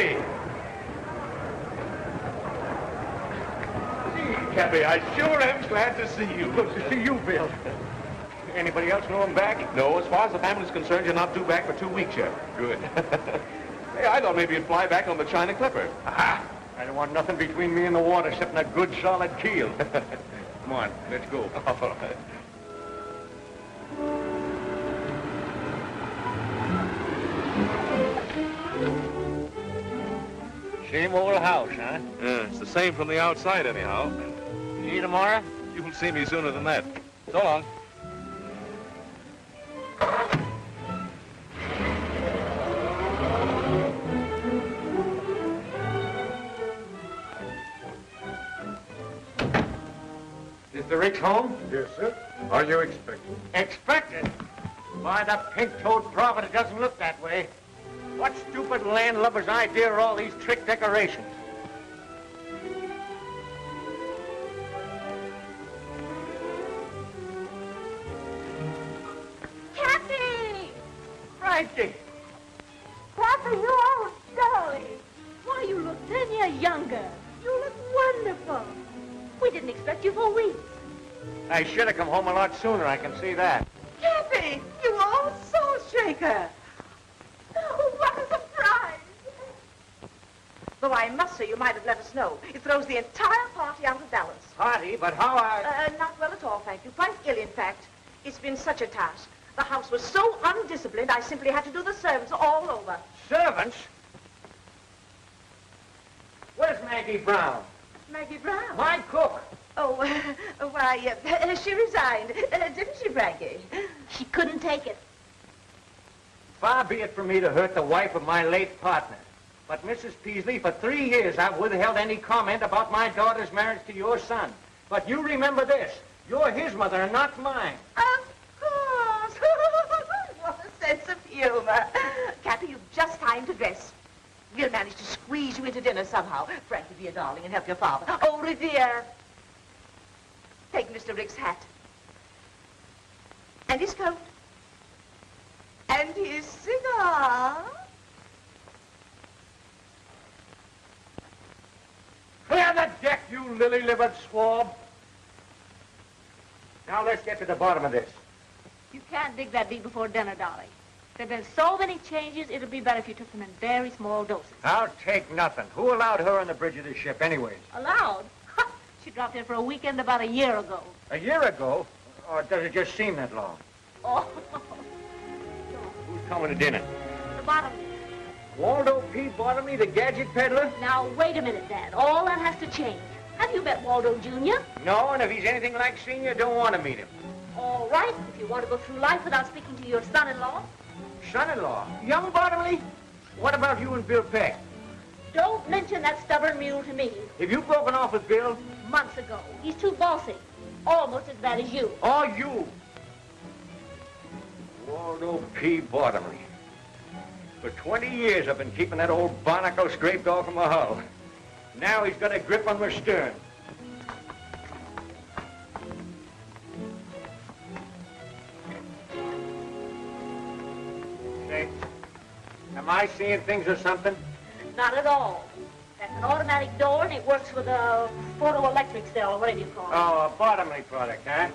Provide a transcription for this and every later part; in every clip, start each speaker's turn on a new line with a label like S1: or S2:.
S1: Cappy! Gee, Cappy, I sure am glad to see you.
S2: Good to see you, Bill. Anybody else know I'm back?
S1: No, as far as the family's concerned, you're not due back for 2 weeks yet. Good. Hey, I thought maybe you'd fly back on the China Clipper.
S2: Aha! I don't want nothing between me and the water except a good, solid keel. Come on, let's go.
S1: All right.
S2: Same old house, huh?
S1: Yeah, it's the same from the outside, anyhow.
S2: See you tomorrow?
S1: You'll see me sooner than that. So long.
S2: Is the Ricks home?
S3: Yes, sir. Are you expecting?
S2: Expected? Why, the pink-toed prophet, it doesn't look that way. What stupid landlubber's idea are all these trick decorations?
S4: Cappy!
S2: Frankie!
S4: Cappy, you old darling. Why, you look 10 years younger. You look wonderful. We didn't expect you for weeks.
S2: I should have come home a lot sooner, I can see that.
S4: Cappy, you old soul shaker. Oh, what a surprise.
S5: Though I must say you might have let us know. It throws the entire party out of balance.
S2: Party, but how
S5: Not well at all, thank you. Quite ill, in fact. It's been such a task. The house was so undisciplined, I simply had to do the servants all over.
S2: Servants? Where's Maggie Brown?
S5: Maggie Brown?
S2: My cook.
S5: Oh, why, she resigned. Didn't she, Frankie?
S4: She couldn't take it.
S2: Far be it from me to hurt the wife of my late partner. But, Mrs. Peasley, for 3 years I've withheld any comment about my daughter's marriage to your son. But you remember this. You're his mother and not mine.
S5: Of course. What a sense of humor. Cappy, you've just time to dress. We'll manage to squeeze you into dinner somehow. Frankie, be a darling and help your father. Oh, Revere. Take Mr. Rick's hat. And his coat. And his cigar.
S2: Clear the deck, you lily-livered swab. Now let's get to the bottom of this.
S4: You can't dig that deep before dinner, darling. There have been so many changes, it'll be better if you took them in very small doses.
S2: I'll take nothing. Who allowed her on the bridge of this ship anyways?
S4: Allowed? She dropped in for a weekend about a year ago.
S2: A year ago? Or does it just seem that long?
S4: Oh.
S2: Who's coming to dinner?
S4: The bottom.
S2: Waldo P. Bottomley, the gadget peddler?
S4: Now, wait a minute, Dad. All that has to change. Have you met Waldo Jr.?
S2: No, and if he's anything like Senior, don't want to meet him.
S4: All right, if you want to go through life without speaking to your son-in-law.
S2: Son-in-law? Young Bottomley? What about you and Bill Peck?
S4: Don't mention that stubborn mule to me.
S2: Have you broken off with Bill?
S4: Months ago. He's too bossy. Almost as bad as you.
S2: Or you? Waldo P. Bottomley. For 20 years I've been keeping that old barnacle scraped off of my hull. Now he's got a grip on my stern. Say, am I seeing things or something?
S4: Not at all. That's an automatic door, and it works with a photoelectric cell, or whatever you call it.
S2: Oh, a Bottomley product, huh?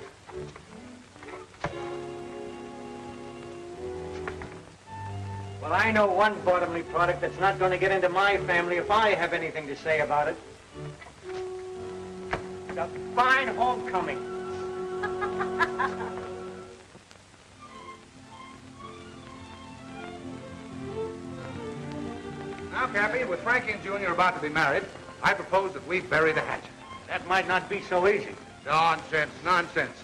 S2: Well, I know one Bottomley product that's not going to get into my family if I have anything to say about it. It's a fine homecoming.
S3: Now, Cappy, with Frankie and Junior about to be married, I propose that we bury the hatchet.
S2: That might not be so easy.
S3: Nonsense, nonsense.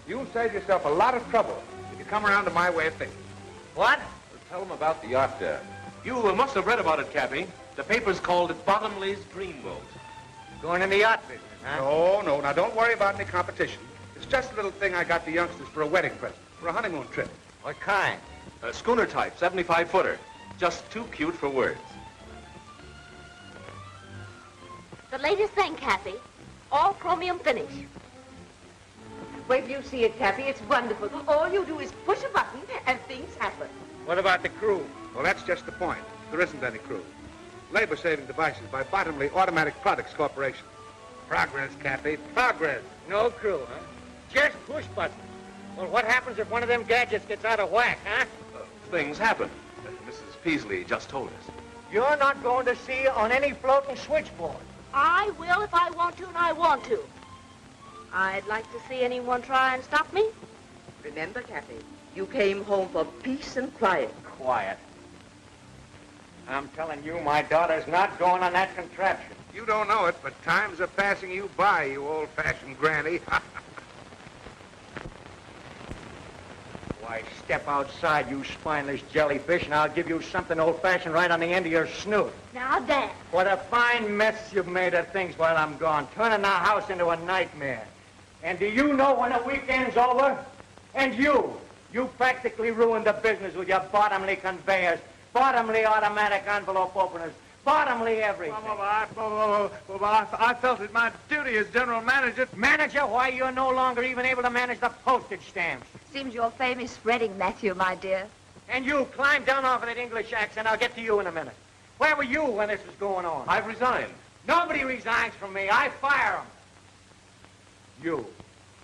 S3: You'll save yourself a lot of trouble if you come around to my way of thinking.
S2: What?
S1: Tell them about the yacht there. You must have read about it, Cappy. The papers called it Bottomley's Dreamboat.
S2: Going in the yacht business, huh?
S3: No. Now, don't worry about any competition. It's just a little thing I got the youngsters for a wedding present, for a honeymoon trip.
S2: What kind?
S1: A schooner type, 75-footer. Just too cute for words.
S4: The latest thing, Kathy. All chromium finish.
S5: Wait till you see it, Cappy. It's wonderful. All you do is push a button and things happen.
S2: What about the crew?
S3: Well, that's just the point. There isn't any crew. Labor-saving devices by Bottomley Automatic Products Corporation. Progress, Cappy, progress.
S2: No crew, huh? Just push buttons. Well, what happens if one of them gadgets gets out of whack, huh?
S1: Things happen. Mrs. Peasley just told us.
S2: You're not going to see on any floating switchboard.
S4: I will if I want to, and I want to. I'd like to see anyone try and stop me.
S5: Remember, Cappy, you came home for peace and quiet.
S2: Quiet. I'm telling you, my daughter's not going on that contraption.
S3: You don't know it, but times are passing you by, you old-fashioned granny.
S2: Why, step outside, you spineless jellyfish, and I'll give you something old-fashioned right on the end of your snoot.
S4: Now, Dad.
S2: What a fine mess you've made of things while I'm gone, turning our house into a nightmare. And do you know when the weekend's over? And you practically ruined the business with your bottomly conveyors, bottomly automatic envelope openers, bottomly everything.
S3: I felt it my duty as general manager.
S2: Manager? Why, you're no longer even able to manage the postage stamps.
S6: Seems your fame is spreading, Matthew, my dear.
S2: And you, climb down off of that English accent. I'll get to you in a minute. Where were you when this was going on?
S1: I've resigned.
S2: Nobody resigns from me. I fire them.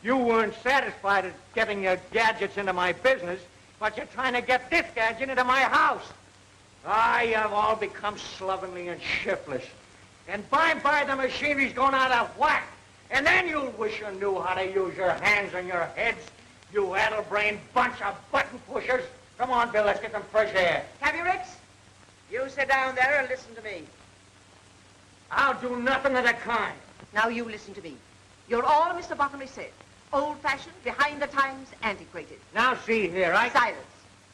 S2: You weren't satisfied at getting your gadgets into my business, but you're trying to get this gadget into my house. You have all become slovenly and shiftless. And by and by the machinery's going out of whack. And then you'll wish you knew how to use your hands and your heads, you addle-brained bunch of button pushers. Come on, Bill, let's get some fresh air.
S5: Cappy Ricks, you sit down there and listen to me.
S2: I'll do nothing of the kind.
S5: Now you listen to me. You're all Mr. Bottomley said. Old-fashioned, behind the times, antiquated.
S2: Now, see here,
S5: Silence.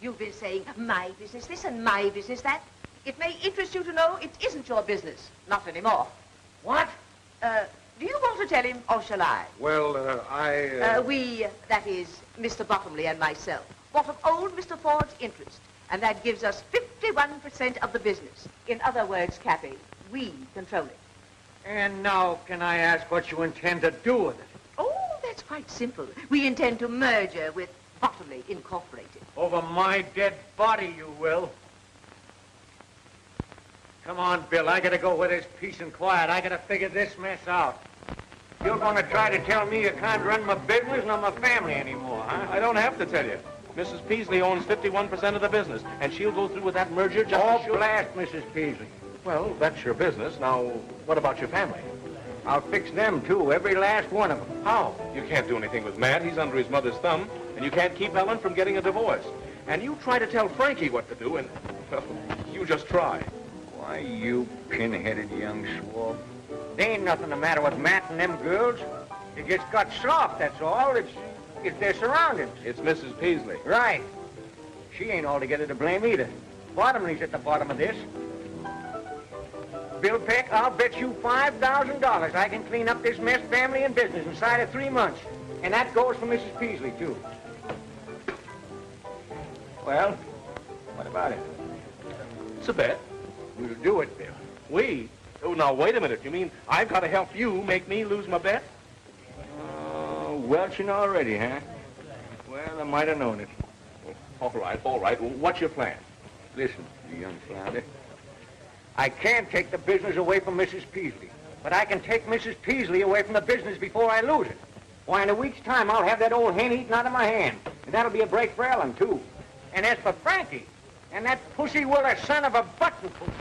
S5: You've been saying, my business this and my business that. It may interest you to know it isn't your business. Not anymore.
S2: What?
S5: Do you want to tell him, or shall I?
S3: Well,
S5: We, that is, Mr. Bottomley and myself, bought of old Mr. Ford's interest, and that gives us 51% of the business. In other words, Cappy, we control it.
S2: And now, can I ask what you intend to do with it?
S5: Oh, that's quite simple. We intend to merge her with Bottomley Incorporated.
S2: Over my dead body, you will. Come on, Bill. I gotta go where there's peace and quiet. I gotta figure this mess out. You're gonna try to tell me you can't run my business nor my family anymore, huh?
S1: I don't have to tell you. Mrs. Peasley owns 51% of the business, and she'll go through with that merger just as sure.
S2: Blast Mrs. Peasley.
S1: Well, that's your business. Now, what about your family?
S2: I'll fix them, too, every last one of them.
S1: How? You can't do anything with Matt. He's under his mother's thumb. And you can't keep Ellen from getting a divorce. And you try to tell Frankie what to do, and, well, you just try.
S2: Why, you pin-headed young swab. There ain't nothing the matter with Matt and them girls. They just got soft, that's all. It's their surroundings.
S1: It's Mrs. Peasley.
S2: Right. She ain't altogether to blame either. Bottomley's at the bottom of this. Bill Peck, I'll bet you $5,000 I can clean up this mess, family and business, inside of 3 months. And that goes for Mrs. Peasley, too. Well, what about it?
S1: It's a bet.
S2: We'll do it, Bill.
S1: We? Oh, now, wait a minute. You mean I've got to help you make me lose my bet?
S2: Welching already, huh? Well, I might have known it.
S1: All right, all right. What's your plan?
S2: Listen, you young flounder. I can't take the business away from Mrs. Peasley, but I can take Mrs. Peasley away from the business before I lose it. Why, in a week's time, I'll have that old hen eaten out of my hand. And that'll be a break for Ellen, too. And as for Frankie, and that pussy-willer son of a button pusher.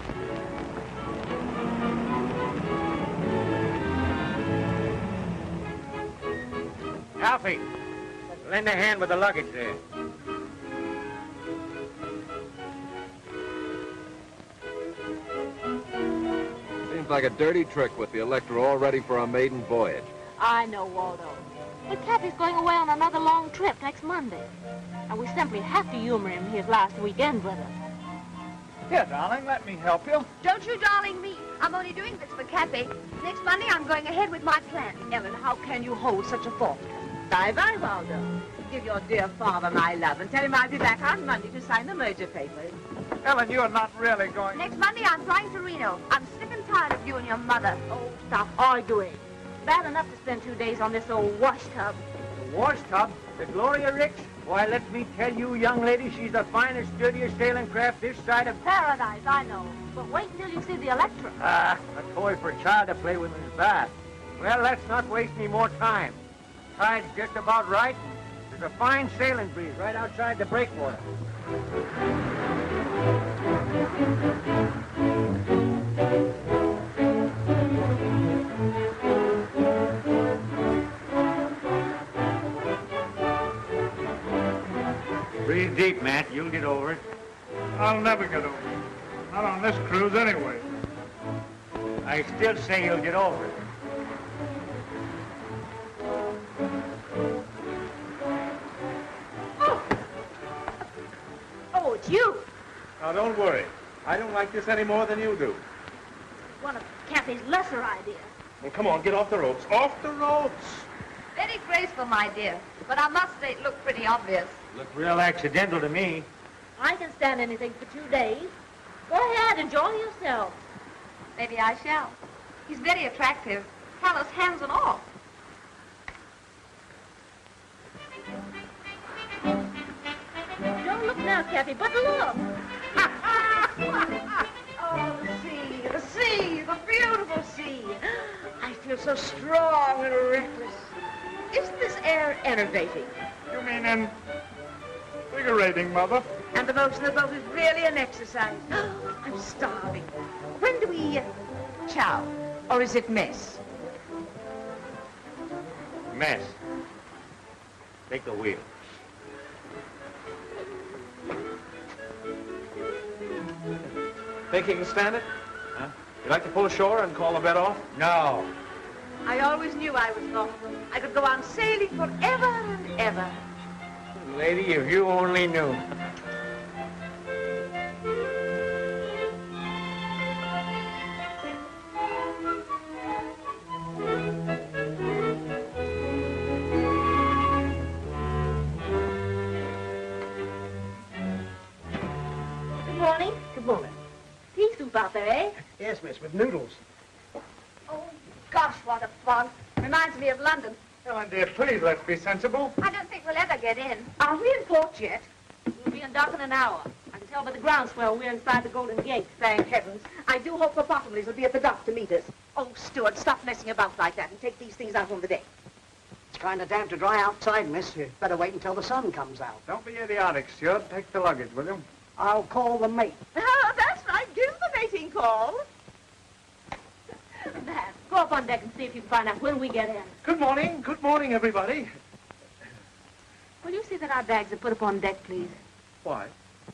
S2: Alfie, lend a hand with the luggage there.
S7: Seems like a dirty trick with the Electra all ready for a maiden voyage.
S4: I know, Waldo. But Cappy's going away on another long trip next Monday. And we simply have to humor him his last weekend with us.
S2: Here, darling, let me help you.
S6: Don't you darling me. I'm only doing this for Cappy. Next Monday, I'm going ahead with my plan.
S5: Ellen, how can you hold such a thought? Bye-bye, Waldo. Give your dear father my love and tell him I'll be back on Monday to sign the merger papers.
S2: Ellen, you're not really going...
S6: Next Monday, I'm flying to Reno. I'm sick and tired of you and your mother.
S4: Oh, stop arguing. Bad enough to spend 2 days on this old wash tub.
S2: Wash tub? The Gloria Ricks? Why, let me tell you, young lady, she's the finest, sturdiest sailing craft this side of...
S4: Paradise, I know. But wait until you see the Electra.
S2: Ah, a toy for a child to play with in his bath. Well, let's not waste any more time. Tide's just about right. There's a fine sailing breeze right outside the breakwater. Breathe deep, Matt. You'll get over it.
S8: I'll never get over it. Not on this cruise anyway.
S2: I still say you'll get over it.
S4: Oh, it's you.
S1: Now, don't worry. I don't like this any more than you do.
S4: One of Cappy's lesser ideas.
S1: Well, come on, get off the ropes. Off the ropes!
S6: Very graceful, my dear. But I must say it looked pretty obvious.
S2: Looked real accidental to me.
S4: I can stand anything for 2 days. Go ahead, enjoy yourself.
S6: Maybe I shall. He's very attractive. Callous hands and all.
S4: Don't look now, Cappy, but look.
S5: Oh, the sea, the beautiful sea. I feel so strong and reckless. Isn't this air enervating?
S8: You mean invigorating, Mother?
S5: And the motion of the boat is really an exercise. I'm starving. When do we chow? Or is it mess?
S2: Mess. Take the wheel.
S1: Think you can stand it? Huh? You like to pull ashore and call the bed off?
S2: No.
S5: I always knew I was thoughtful. I could go on sailing forever and ever.
S2: Lady, if you only knew.
S4: Good morning.
S9: Good morning.
S4: Pea soup out there, eh?
S9: Yes, miss, with noodles.
S6: Oh, gosh, what a fog. Reminds me of London.
S8: Ellen, dear, please, let's be sensible.
S6: I don't think we'll ever get in.
S5: Are we in port yet?
S4: We'll be in dock in an hour. I can tell by the groundswell we're inside the Golden Gate.
S5: Thank heavens. I do hope the Bottomleys will be at the dock to meet us. Oh, Stuart, stop messing about like that and take these things out on the deck.
S9: It's kind of damp to dry outside, miss. You'd better wait until the sun comes out.
S8: Don't be idiotic, Stuart. Take the luggage, will you?
S9: I'll call the mate.
S5: Oh, that's right. Give the mating call.
S4: Matt, go up on deck and see if you can find out when we get in.
S1: Good morning, everybody.
S4: Will you see that our bags are put up on deck, please?
S1: Why?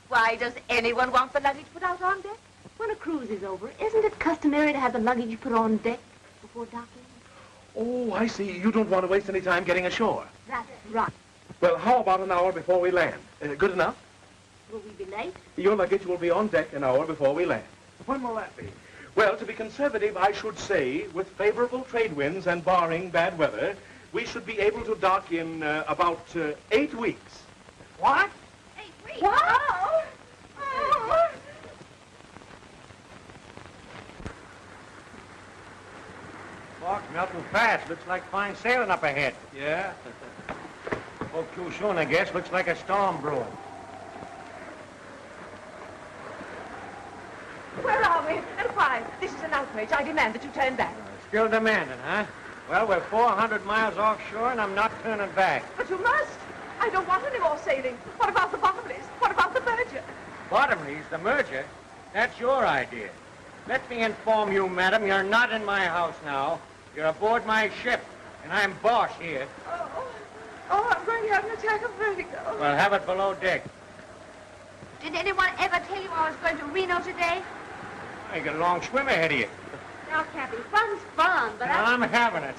S5: Why does anyone want the luggage put out on deck?
S4: When a cruise is over, isn't it customary to have the luggage put on deck before docking?
S1: Oh, I see. You don't want to waste any time getting ashore.
S4: That's right.
S1: Well, how about an hour before we land? Good enough?
S4: Will we be late?
S1: Your luggage will be on deck an hour before we land.
S8: When will that be?
S1: Well, to be conservative, I should say, with favorable trade winds and barring bad weather, we should be able to dock in about 8 weeks.
S2: What?
S6: 8 weeks.
S5: Wow!
S2: Fog's melting fast. Looks like fine sailing up ahead.
S1: Yeah?
S2: Spoke too soon, I guess. Looks like a storm brewing.
S5: Where are we? And why? This is an outrage. I demand that you turn back.
S2: Still demanding, huh? Well, we're 400 miles offshore, and I'm not turning back.
S5: But you must. I don't want any more sailing. What about the Bottomleys? What about the merger?
S2: Bottomleys, the merger? That's your idea. Let me inform you, madam, you're not in my house now. You're aboard my ship, and I'm boss here.
S5: Oh, I'm going to have an attack of vertigo.
S2: Well, have it below deck.
S6: Did anyone ever tell you I was going to Reno today?
S2: You got a long swim ahead of you.
S4: Now, Cappy, fun's fun, but
S2: Now, I'm having it.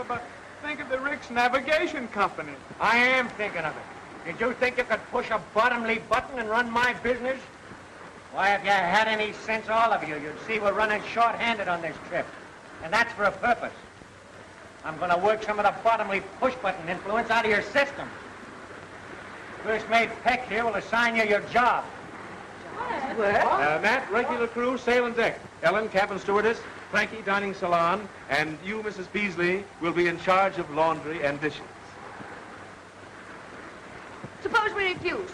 S8: But think of the Ricks Navigation Company.
S2: I am thinking of it. Did you think you could push a bottomly button and run my business? Why, if you had any sense, all of you, you'd see we're running short-handed on this trip. And that's for a purpose. I'm going to work some of the bottomly push-button influence out of your system. First mate Peck here will assign you your job.
S1: Matt, regular crew, sail and deck. Ellen, cabin stewardess. Frankie, dining salon. And you, Mrs. Peasley, will be in charge of laundry and dishes.
S6: we refuse.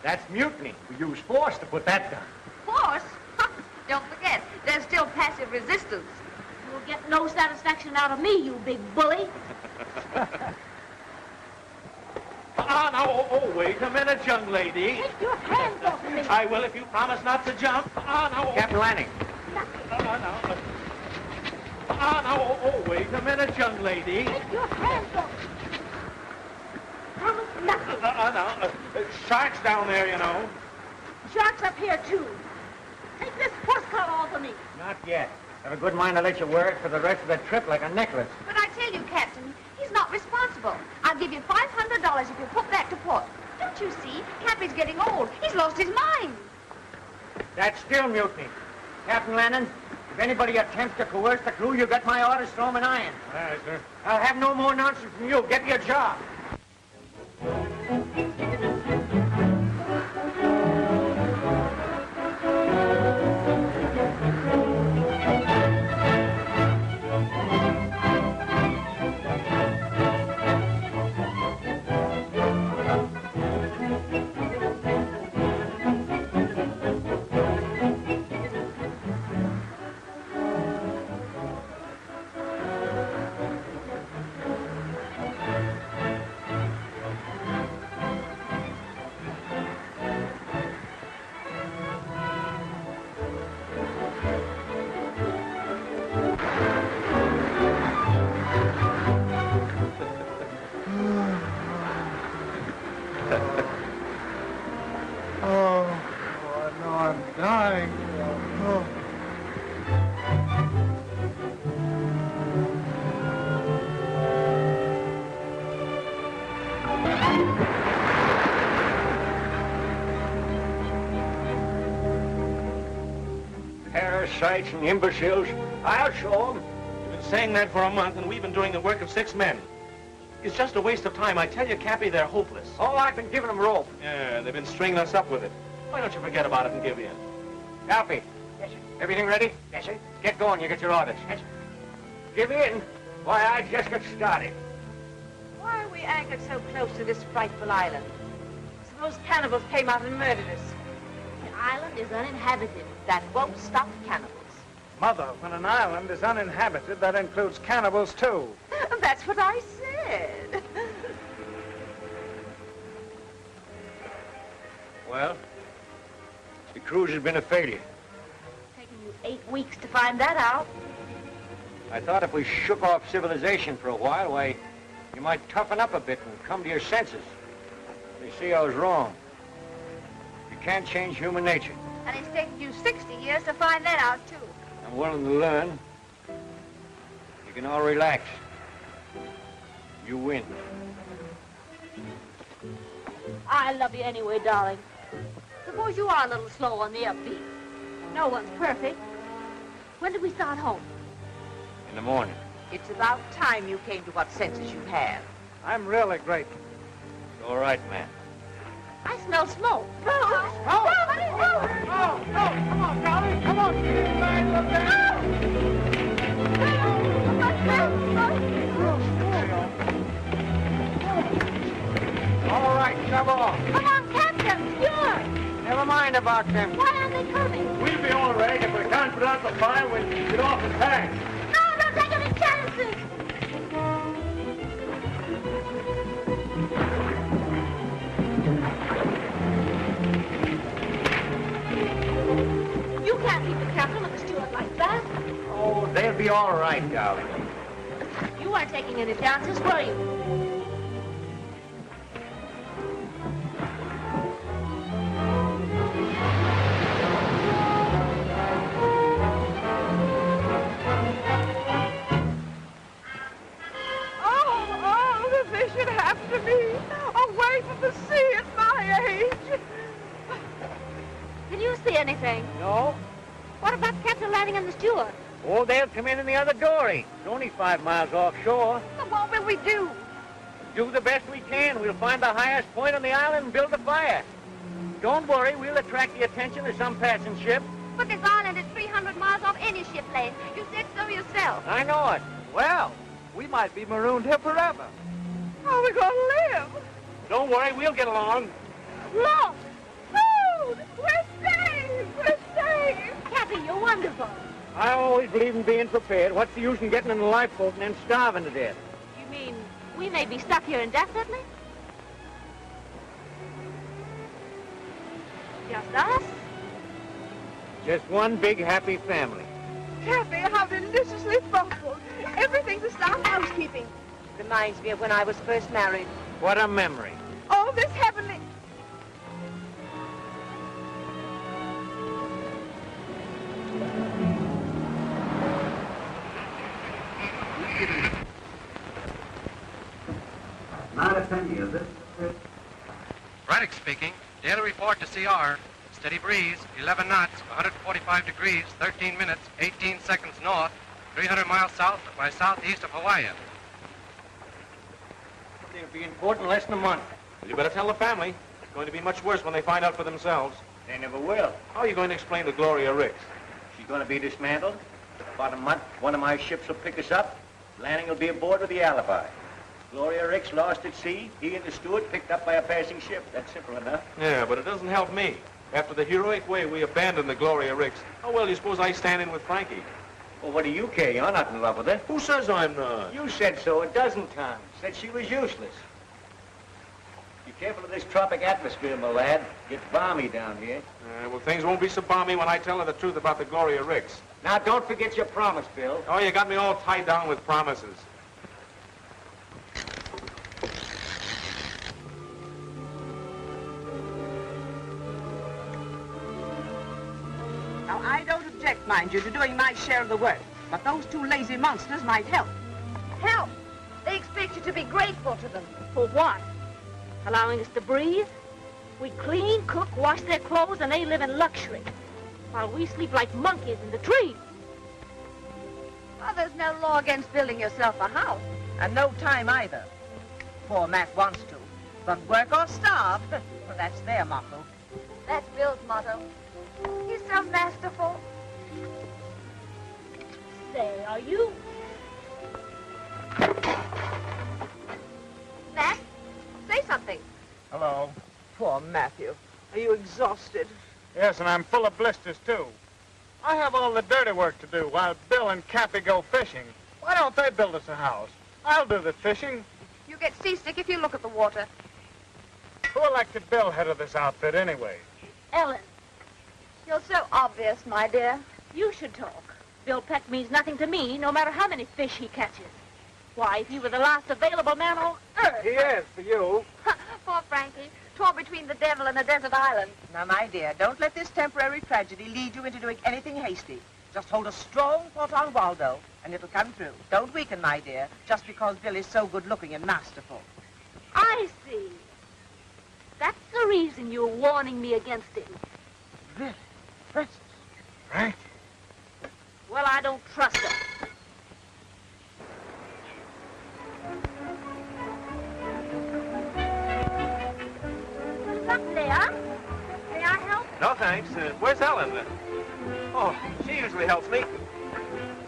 S2: That's mutiny. We use force to put that down.
S6: Force? Don't forget, there's still passive resistance.
S4: You'll get no satisfaction out of me, you big bully.
S1: Now, wait a minute, young lady.
S4: Take your hands off of me.
S1: I will if you promise not to jump. Now.
S2: Captain Lanning.
S1: Now, wait a minute, young lady.
S4: Take your hands off. Promise nothing.
S1: Now, sharks down there, you know.
S4: Sharks up here, too. Take this horse collar off of me.
S2: Not yet. Have a good mind to let you wear it for the rest of the trip like a necklace.
S6: But I tell you, Captain, he's not responsible. I'll give you $500 if you put that to port. Don't you see? Cappy's getting old. He's lost his mind.
S2: That's still mutiny. Captain Lanning, if anybody attempts to coerce the crew, you got my orders, throw 'em in irons.
S1: All right, sir.
S2: I'll have no more nonsense from you. Get me a job. Parasites and imbeciles. I'll show 'em.
S1: You've been saying that for a month, and we've been doing the work of 6 men. It's just a waste of time. I tell you, Cappy, they're hopeless.
S2: Oh, I've been giving them rope.
S1: Yeah, they've been stringing us up with it. Why don't you forget about it and give in?
S2: Alfie. Yes, sir. Everything ready? Yes, sir. Get going. You get your orders. Yes, sir. Give in. Why, I just got started.
S5: Why are we anchored so close to this frightful island? Suppose cannibals came out and murdered us.
S4: The island is uninhabited.
S5: That won't stop cannibals.
S8: Mother, when an island is uninhabited, that includes cannibals, too.
S5: That's what I said.
S2: Well, the cruise has been a failure.
S4: Taking you 8 weeks to find that out.
S2: I thought if we shook off civilization for a while, why, you might toughen up a bit and come to your senses. They see I was wrong. You can't change human nature.
S6: And it's taken you 60 years to find that out, too.
S2: I'm willing to learn. You can all relax. You win.
S4: I love you anyway, darling. Suppose you are a little slow on the upbeat. No one's perfect. When did we start home?
S2: In the morning.
S5: It's about time you came to what senses you have.
S8: I'm really grateful.
S2: It's all right, man.
S4: I smell smoke.
S8: Oh, come on, darling. Come on.
S2: All right, shove off.
S4: Come on, Captain. You're.
S2: Never mind about them.
S4: Why aren't they coming?
S2: We'll be all right. If we can't put out the fire, we'll get off the tank.
S4: No, don't take any chances. You can't leave the captain with the steward like that.
S2: Oh, they'll be all right, darling.
S4: You weren't taking any chances, were you? Anything?
S2: No.
S4: What about Captain Lanning and the steward?
S2: Oh, they'll come in the other dory. It's only 5 miles offshore.
S6: But what will we do?
S2: Do the best we can. We'll find the highest point on the island and build a fire. Don't worry, we'll attract the attention of some passing ship.
S6: But this island is 300 miles off any ship lane. You said so yourself.
S2: I know it.
S8: Well, we might be marooned here forever. How are we going to live?
S1: Don't worry, we'll get along.
S4: Look! Food! We're saved! We're saved! Cappy, you're wonderful.
S2: I always believe in being prepared. What's the use in getting in the lifeboat and then starving to death?
S4: You mean we may be stuck here indefinitely? Just us?
S2: Just one big happy family.
S5: Cappy, how deliciously thoughtful. Everything's a Staub housekeeping. Reminds me of when I was first married.
S2: What a memory.
S5: All this heavenly...
S10: Not a penny, is it?
S11: Brennan speaking. Daily report to CR. Steady breeze, 11 knots, 145 degrees, 13 minutes, 18 seconds north, 300 miles south by southeast of Hawaii.
S2: It'll be in port in less than a month.
S1: Well, you better tell the family. It's going to be much worse when they find out for themselves.
S2: They never will.
S1: How are you going to explain to Gloria Ricks?
S2: She's going to be dismantled. About a month, one of my ships will pick us up. Landing will be aboard with the alibi. Gloria Ricks lost at sea. He and the steward picked up by a passing ship. That's simple enough.
S1: Yeah, but it doesn't help me. After the heroic way we abandoned the Gloria Ricks, how well do you suppose I stand in with Frankie?
S2: Well, what do you care? You're not in love with her.
S1: Who says I'm not?
S2: You said so a dozen times. Said she was useless. Be careful of this tropic atmosphere, my lad. Gets balmy down here.
S1: Well, things won't be so balmy when I tell her the truth about the Gloria Ricks.
S2: Now, don't forget your promise, Bill.
S1: Oh, you got me all tied down with promises.
S5: Now, I don't object, mind you, to doing my share of the work. But those two lazy monsters might help.
S6: Help! They expect you to be grateful to them.
S4: For what? Allowing us to breathe? We clean, cook, wash their clothes, and they live in luxury. While we sleep like monkeys in the trees.
S6: Well, there's no law against building yourself a house.
S5: And no time either. Poor Matt wants to. But work or starve, well, that's their motto.
S6: That's Bill's motto. He's so masterful.
S4: Say, are you?
S6: Matt, say something.
S8: Hello.
S5: Poor Matthew. Are you exhausted?
S8: Yes, and I'm full of blisters, too. I have all the dirty work to do while Bill and Cappy go fishing. Why don't they build us a house? I'll do the fishing.
S6: You get seasick if you look at the water.
S8: Who elected Bill head of this outfit anyway?
S4: Ellen,
S6: You're so obvious, my dear.
S4: you should talk. Bill Peck means nothing to me, no matter how many fish he catches. Why, if he were the last available man on earth...
S2: He is, for you.
S6: Poor Frankie, torn between the devil and a desert island.
S5: Now, my dear, don't let this temporary tragedy lead you into doing anything hasty. Just hold a strong thought on Waldo, and it'll come through. Don't weaken, my dear, just because Bill is so good-looking and masterful.
S4: I see. That's the reason you're warning me against him.
S8: Really? Francis? Frank?
S4: Well, I don't trust him. What's up, Leah? May I help?
S1: No, thanks. Where's Ellen? Oh, she usually helps me.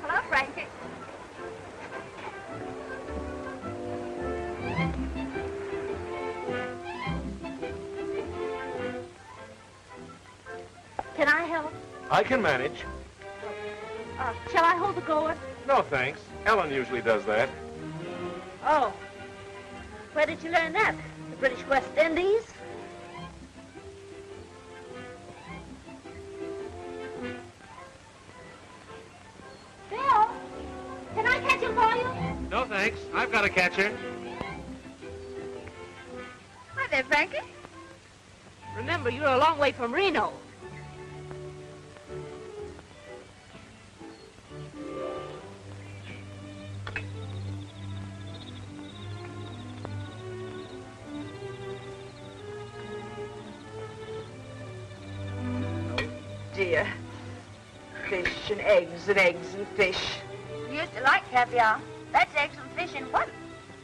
S6: Hello, Frankie.
S4: Can I help?
S1: I can manage.
S4: Shall I hold the gourd?
S1: No, thanks. Ellen usually does that.
S4: Oh. Where did you learn that? The British West Indies? Bill, can I catch him for you?
S1: No, thanks. I've got a catcher.
S6: Hi there, Frankie.
S4: Remember, you're a long way from Reno.
S5: Dear. Fish and eggs and eggs and fish.
S6: You used to like caviar. That's eggs and fish in one.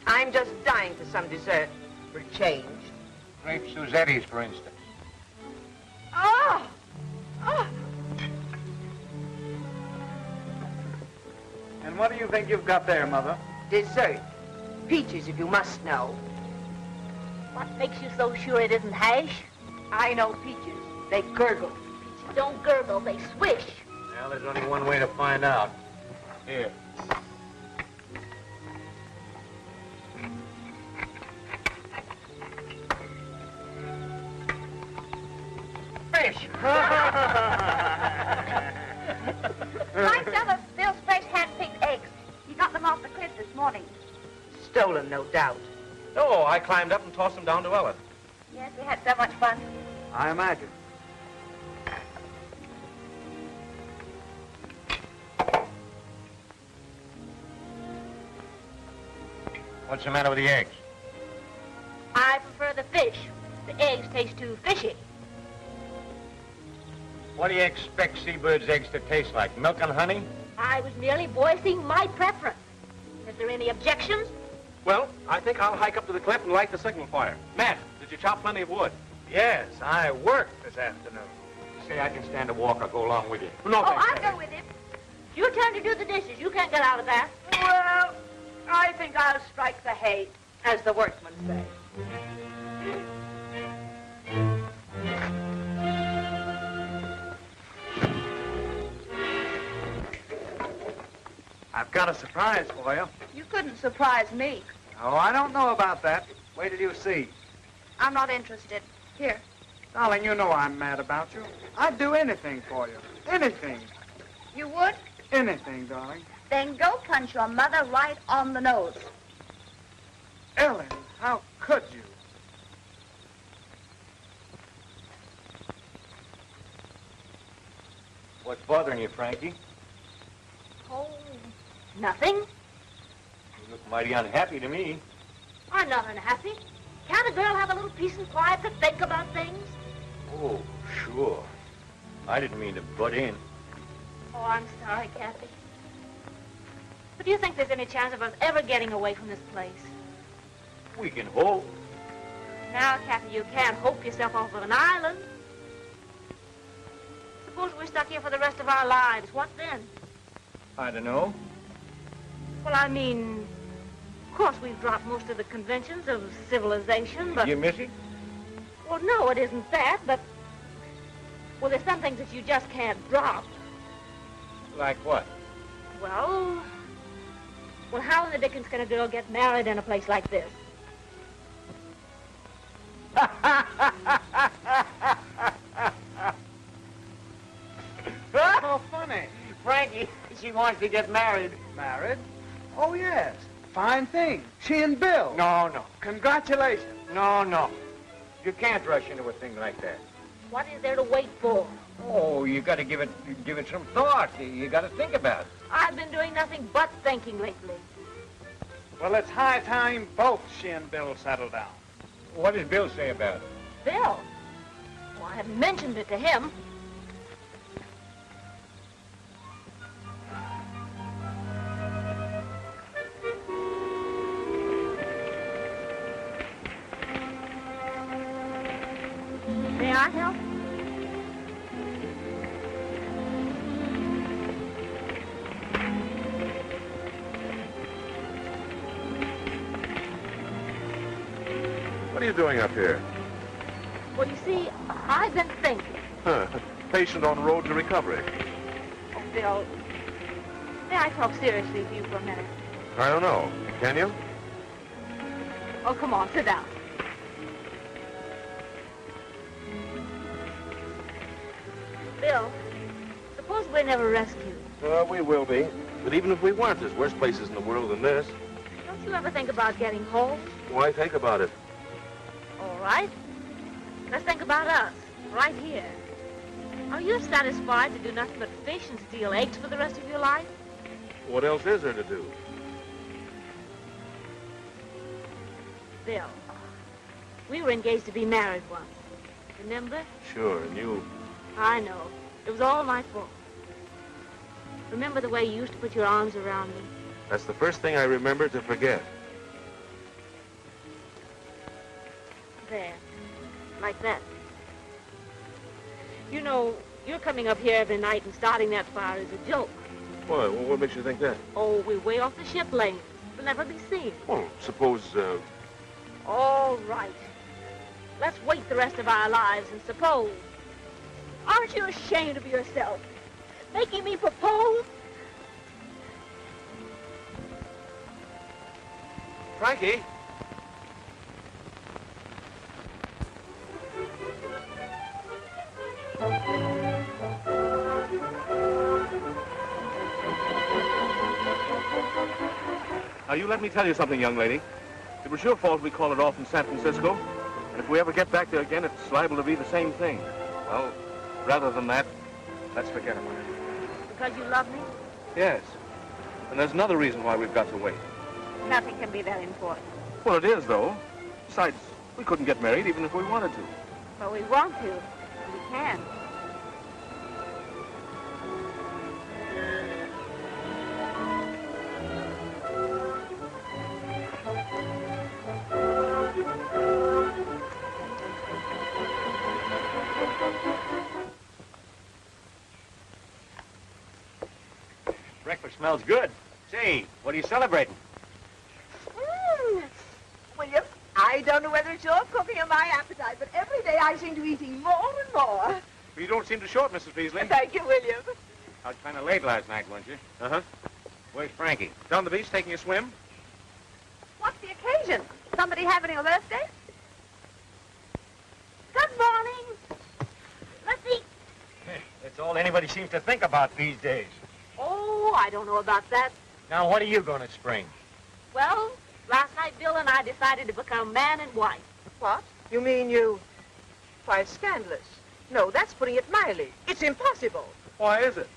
S5: I'm just dying for some dessert. For a change.
S2: Grape Suzetti's, for instance.
S6: Oh! Oh!
S2: And what do you think you've got there, Mother?
S5: Dessert. Peaches, if you must know.
S4: What makes you so sure it isn't hash?
S5: I know peaches. They gurgle.
S4: Peaches don't gurgle, they swish.
S2: Well, there's only one way to find out. Here. Fish!
S6: Find some of Bill's fresh hand-picked eggs. He got them off the cliff this morning.
S5: Stolen, no doubt.
S1: No, I climbed up and tossed them down to Ellen.
S6: Yes, we had so much fun.
S2: I imagine. What's the matter with the eggs?
S4: I prefer the fish. The eggs taste too fishy.
S2: What do you expect seabirds' eggs to taste like? Milk and honey?
S4: I was merely voicing my preference. Is there any objections?
S1: Well, I think I'll hike up to the cliff and light the signal fire. Matt, did you chop plenty of wood?
S2: Yes, I worked this afternoon. Say I can stand a walk, I'll go along with you.
S1: No,
S4: Oh,
S1: thanks.
S4: I'll go with him. Your turn to do the dishes. You can't get out of that.
S5: Well, I think I'll strike the hay, as the workmen say.
S8: I've got a surprise for you.
S6: You couldn't surprise me.
S8: Oh, I don't know about that. Wait till you see.
S6: I'm not interested. Here.
S8: Darling, you know I'm mad about you. I'd do anything for you. Anything.
S6: You would?
S8: Anything, darling.
S6: Then go punch your mother right on the nose.
S8: Ellen, how could you?
S2: What's bothering you, Frankie?
S4: Oh, nothing.
S2: You look mighty unhappy to me.
S4: I'm not unhappy. Can't a girl have a little peace and quiet to think about things?
S2: Oh, sure. I didn't mean to butt in.
S4: Oh, I'm sorry, Kathy. But do you think there's any chance of us ever getting away from this place?
S2: We can hope.
S4: Now, Kathy, you can't hope yourself off of an island. Suppose we're stuck here for the rest of our lives. What then?
S2: I don't know.
S4: Well, I mean, of course we've dropped most of the conventions of civilization, but...
S2: You miss it?
S4: Well, no, it isn't that, but... Well, there's some things that you just can't drop.
S2: Like what?
S4: Well, how in the dickens can a girl get married in a place like this?
S8: So funny.
S2: Frankie, she wants to get married.
S8: Married? Oh, yes. Fine thing. She and Bill.
S2: No, no.
S8: Congratulations.
S2: No. You can't rush into a thing like that.
S4: What is there to wait for?
S2: Oh, you got to give it some thought. You got to think about it.
S4: I've been doing nothing but thinking lately.
S8: Well, it's high time both she and Bill settle down.
S2: What does Bill say about it?
S4: Bill? Well, I haven't mentioned it to him. May I help?
S1: What are you doing up here?
S4: Well, you see, I've been thinking.
S1: Huh. Patient on road to recovery.
S4: Oh, Bill, may I talk seriously to you for a minute?
S1: I don't know. Can you?
S4: Oh, come on, sit down. Bill, suppose we're never rescued.
S1: We will be. But even if we weren't, there's worse places in the world than this.
S4: Don't you ever think about getting home?
S1: Why think about it?
S4: All right. Let's think about us, right here. Are you satisfied to do nothing but fish and steal eggs for the rest of your life?
S1: What else is there to do?
S4: Bill, we were engaged to be married once. Remember?
S1: Sure, and you...
S4: I know. It was all my fault. Remember the way you used to put your arms around me?
S1: That's the first thing I remember to forget.
S4: There. Like that. You know, you're coming up here every night and starting that fire is a joke.
S1: Why? What makes you think that?
S4: Oh, we're way off the ship lane. We'll never be seen.
S1: Well, suppose,
S4: All right. Let's wait the rest of our lives and suppose. Aren't you ashamed of yourself? Making me propose?
S1: Frankie? Now, you let me tell you something, young lady. It was your fault we called it off in San Francisco. And if we ever get back there again, it's liable to be the same thing. Well, rather than that, let's forget about it.
S4: Because you love me?
S1: Yes. And there's another reason why we've got to wait.
S4: Nothing can be that important.
S1: Well, it is, though. Besides, we couldn't get married even if we wanted to.
S4: But we want to. We can.
S2: Breakfast smells good. Say, what are you celebrating?
S5: William, I don't know whether it's your cooking or my appetite, but every day I seem to be eating more and more.
S1: Well, you don't seem to short, Mrs. Beasley.
S5: Thank you, William.
S2: I was kind of late last night, weren't you?
S1: Uh-huh.
S2: Where's Frankie?
S1: Down the beach taking a swim?
S5: What's the occasion? Somebody having a birthday?
S4: Good morning. Let's eat.
S2: That's all anybody seems to think about these days.
S4: Oh, I don't know about that.
S2: Now, what are you going to spring?
S4: Well, last night Bill and I decided to become man and wife.
S5: What? You mean you... Why, it's scandalous. No, that's putting it mildly. It's impossible.
S1: Why is it?